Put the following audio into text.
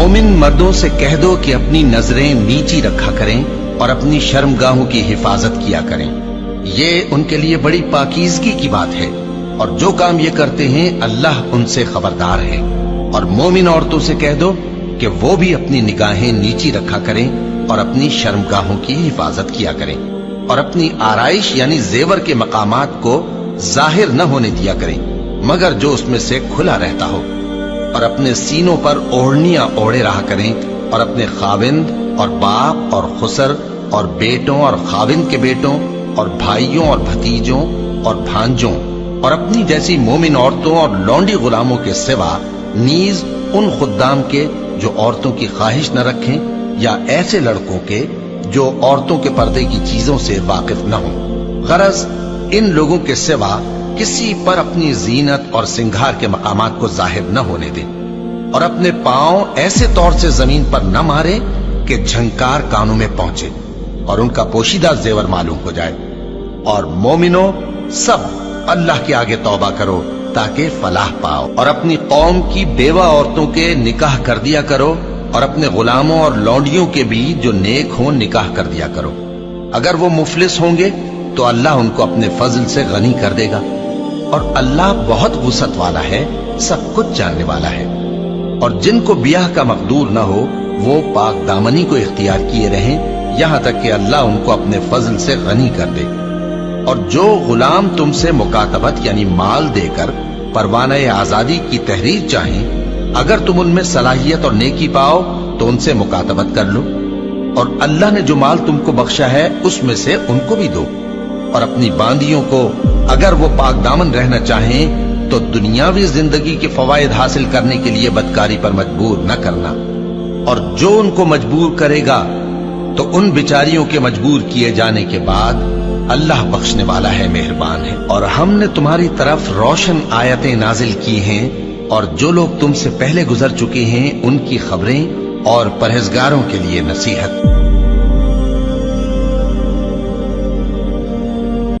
मोमिन मर्दों से कह दो कि अपनी नजरें नीची रखा करें और अपनी शर्मगाहों की हिफाजत किया करें। ये उनके लिए बड़ी पाकीज़गी की बात है, और जो काम ये करते हैं अल्लाह उनसे खबरदार है। और मोमिन औरतों से कह दो कि वो भी अपनी निगाहें नीची रखा करें और अपनी शर्मगाहों की हिफाजत किया करें, और अपनी आराइश यानी जेवर के मकामात को जाहिर न होने दिया करें मगर जो उसमें से खुला रहता हो, और अपने सीनों पर ओढ़नियां ओढ़े रहा करें, और अपने खाविंद और बाप और खुसर और बेटों और खाविंद के बेटों और भाइयों और भतीजों और भांजों और अपनी जैसी मोमिन औरतों और लौंडी गुलामों के सिवा नीज उन खुद्दाम के जो औरतों की ख्वाहिश न रखें, या ऐसे लड़कों के जो औरतों के पर्दे की चीजों से वाकिफ न हो। गरज इन लोगों के सिवा किसी पर अपनी जीनत और सिंगार के मकामात को जाहिर न होने दें, और अपने पांव ऐसे तौर से जमीन पर न मारे कि झंकार कानों में पहुंचे और उनका पोशीदा जेवर मालूम हो जाए। और मोमिनो सब अल्लाह के आगे तौबा करो ताकि फलाह पाओ, और अपनी कौम की बेवा औरतों के निकाह कर दिया करो, और अपने गुलामों और लौंडियों के भी जो नेक हों निकाह कर दिया करो। अगर वो मुफलिस होंगे तो अल्लाह उनको अपने फजल से गनी कर देगा, और अल्लाह बहुत वुसअत वाला है, सब कुछ जानने वाला है। और जिनको ब्याह का मकदूर न हो वो पाक दामनी को इख्तियार किए रहें यहां तक कि अल्लाह उनको अपने फजल से गनी कर दे। और जो गुलाम तुमसे मुकातबत यानी माल देकर परवाना आजादी की तहरीर चाहें, अगर तुम उनमें सलाहियत और नेकी पाओ तो उनसे मुकातबत कर लो, और अल्लाह ने जो माल तुमको बख्शा है उसमें से उनको भी दो। और अपनी बांदियों को अगर वो पाक दामन रहना चाहें तो दुनियावी जिंदगी के फवायद हासिल करने के लिए बदकारी पर मजबूर न करना, और जो उनको मजबूर करेगा तो उन बिचारियों के मजबूर किए जाने के बाद अल्लाह बख्शने वाला है, मेहरबान है। और हमने तुम्हारी तरफ रोशन आयतें नाजिल की हैं, और जो लोग तुमसे पहले गुजर चुके हैं उनकी खबरें और परहेजगारों के लिए नसीहत।